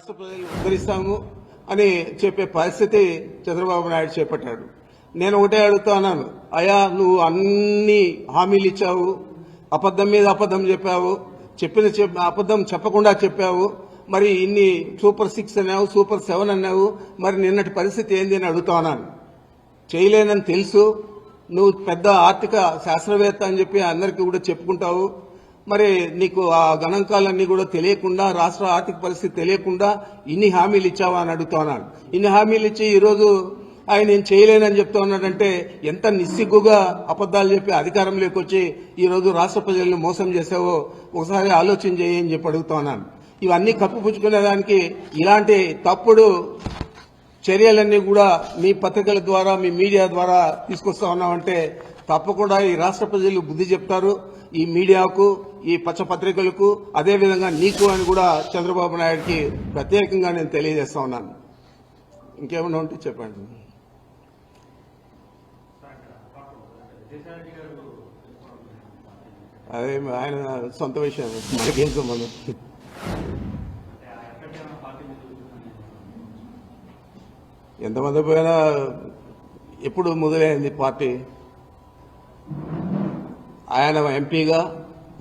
రాష్ట్ర ప్రజలు ఉద్ధరిస్తాము అని చెప్పే పరిస్థితి చంద్రబాబు నాయుడు చేపట్టాడు. నేను ఒకటే అడుగుతున్నాను, అయ్యా నువ్వు అన్ని హామీలు ఇచ్చావు, అబద్ధం మీద అబద్ధం చెప్పావు, అబద్ధం చెప్పకుండా చెప్పావు, మరి ఇన్ని సూపర్ 6 అన్నావు, సూపర్ 7 అన్నావు, మరి నిన్నటి పరిస్థితి ఏంది అని అడుగుతున్నాను. చేయలేనని తెలుసు, నువ్వు పెద్ద ఆర్థిక శాస్త్రవేత్త అని చెప్పి అందరికీ కూడా చెప్పుకుంటావు, మరి నీకు ఆ గణాంకాలన్నీ కూడా తెలియకుండా, రాష్ట్ర ఆర్థిక పరిస్థితి తెలియకుండా ఇన్ని హామీలు ఇచ్చావా అని అడుగుతున్నాను. ఇన్ని హామీలు ఇచ్చి ఈరోజు ఆయన నేను చేయలేనని చెప్తా ఉన్నాడంటే ఎంత నిస్సిగ్గుగా అబద్దాలు చెప్పి అధికారంలోకి వచ్చి ఈరోజు రాష్ట్ర ప్రజలను మోసం చేసావో ఒకసారి ఆలోచన చేయని చెప్పి అడుగుతున్నాను. ఇవన్నీ కప్పిపుచ్చుకునేదానికి ఇలాంటి తప్పుడు చర్యలన్నీ కూడా మీ పత్రికల ద్వారా, మీ మీడియా ద్వారా తీసుకొస్తా ఉన్నామంటే తప్పకుండా ఈ రాష్ట్ర ప్రజలు బుద్ధి చెప్తారు. ఈ మీడియాకు, ఈ పత్రికలకు, అదేవిధంగా నీకు అని కూడా చంద్రబాబు నాయుడికి ప్రత్యేకంగా నేను తెలియజేస్తా ఉన్నాను. ఇంకేమైనా ఉంటే చెప్పండి. అదే ఆయన సొంత విషయం, మనకేం సంబంధం. ఎంతమంది పోయినా ఎప్పుడు మొదలైంది పార్టీ? ఆయన ఎంపీగా,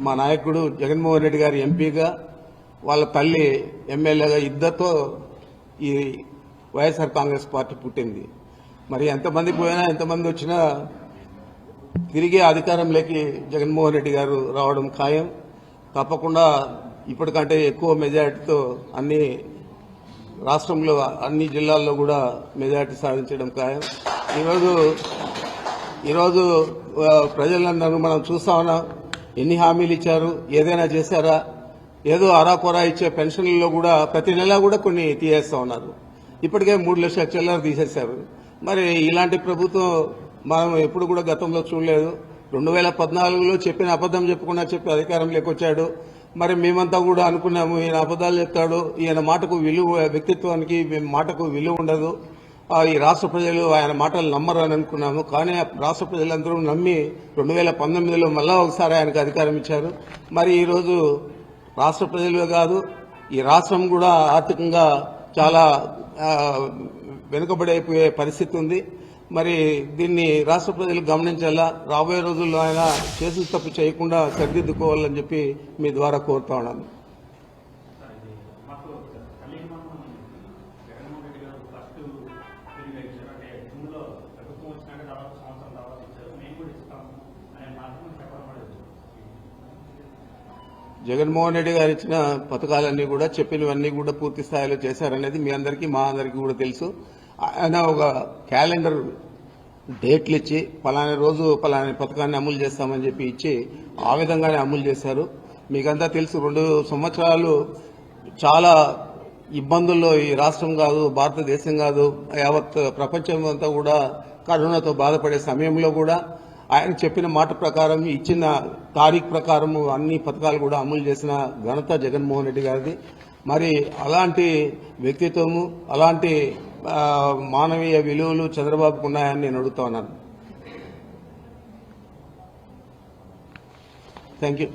మా నాయకుడు జగన్మోహన్ రెడ్డి గారి ఎంపీగా, వాళ్ళ తల్లి ఎమ్మెల్యేగా ఇద్దరితో ఈ వైఎస్ఆర్ కాంగ్రెస్ పార్టీ పుట్టింది. మరి ఎంతమంది పోయినా, ఎంతమంది వచ్చినా తిరిగి అధికారంలోకి జగన్మోహన్ రెడ్డి గారు రావడం ఖాయం. తప్పకుండా ఇప్పటికంటే ఎక్కువ మెజారిటీతో అన్ని రాష్ట్రంలో అన్ని జిల్లాల్లో కూడా మెజారిటీ సాధించడం ఖాయం. ఈరోజు ప్రజలందరూ మనం చూస్తా ఉన్నాం, ఎన్ని హామీలు ఇచ్చారు, ఏదైనా చేశారా? ఏదో అరాకొరా ఇచ్చే పెన్షన్లలో కూడా ప్రతి నెల కూడా కొన్ని తీసేస్తా ఉన్నారు. ఇప్పటికే 3 లక్షల చిల్లర తీసేశారు. మరి ఇలాంటి ప్రభుత్వం మనం ఎప్పుడు కూడా గతంలో చూడలేదు. 2014లో చెప్పిన అబద్ధం చెప్పకుండా చెప్పి అధికారంలోకి వచ్చాడు. మరి మేమంతా కూడా అనుకున్నాము ఈయన అబద్దాలు చెప్తాడు, ఈయన మాటకు విలువ, వ్యక్తిత్వానికి మాటకు విలువ ఉండదు, ఈ రాష్ట్ర ప్రజలు ఆయన మాటలు నమ్మరు అని అనుకున్నాము. కానీ రాష్ట్ర ప్రజలందరూ నమ్మి 2019లో మళ్ళా ఒకసారి ఆయనకు అధికారం ఇచ్చారు. మరి ఈరోజు రాష్ట్ర ప్రజలే కాదు, ఈ రాష్ట్రం కూడా ఆర్థికంగా చాలా వెనుకబడైపోయే పరిస్థితి ఉంది. మరి దీన్ని రాష్ట్ర ప్రజలు గమనించాలా, రాబోయే రోజుల్లో ఆయన చేసిన తప్పు చేయకుండా సరిదిద్దుకోవాలని చెప్పి మీ ద్వారా కోరుతా ఉన్నాను. జగన్మోహన్ రెడ్డి గారు ఇచ్చిన పథకాలన్నీ కూడా, చెప్పినవన్నీ కూడా పూర్తి స్థాయిలో చేశారనేది మీ అందరికీ, మా అందరికీ కూడా తెలుసు. ఆయన ఒక క్యాలెండర్ డేట్లు ఇచ్చి పలానా రోజు పలానా పథకాన్ని అమలు చేస్తామని చెప్పి ఇచ్చి ఆ విధంగానే అమలు చేశారు. మీకంతా తెలుసు, 2 సంవత్సరాలు చాలా ఇబ్బందుల్లో ఈ రాష్ట్రం కాదు, భారతదేశం కాదు, యావత్ ప్రపంచం అంతా కూడా కరోనాతో బాధపడే సమయంలో కూడా ఆయన చెప్పిన మాట ప్రకారం, ఇచ్చిన తారీఖు ప్రకారం అన్ని పథకాలు కూడా అమలు చేసిన ఘనత జగన్మోహన్ రెడ్డి గారిది. మరి అలాంటి వ్యక్తిత్వము, అలాంటి మానవీయ విలువలు చంద్రబాబుకు ఉన్నాయని నేను అడుగుతా ఉన్నాను. Thank you.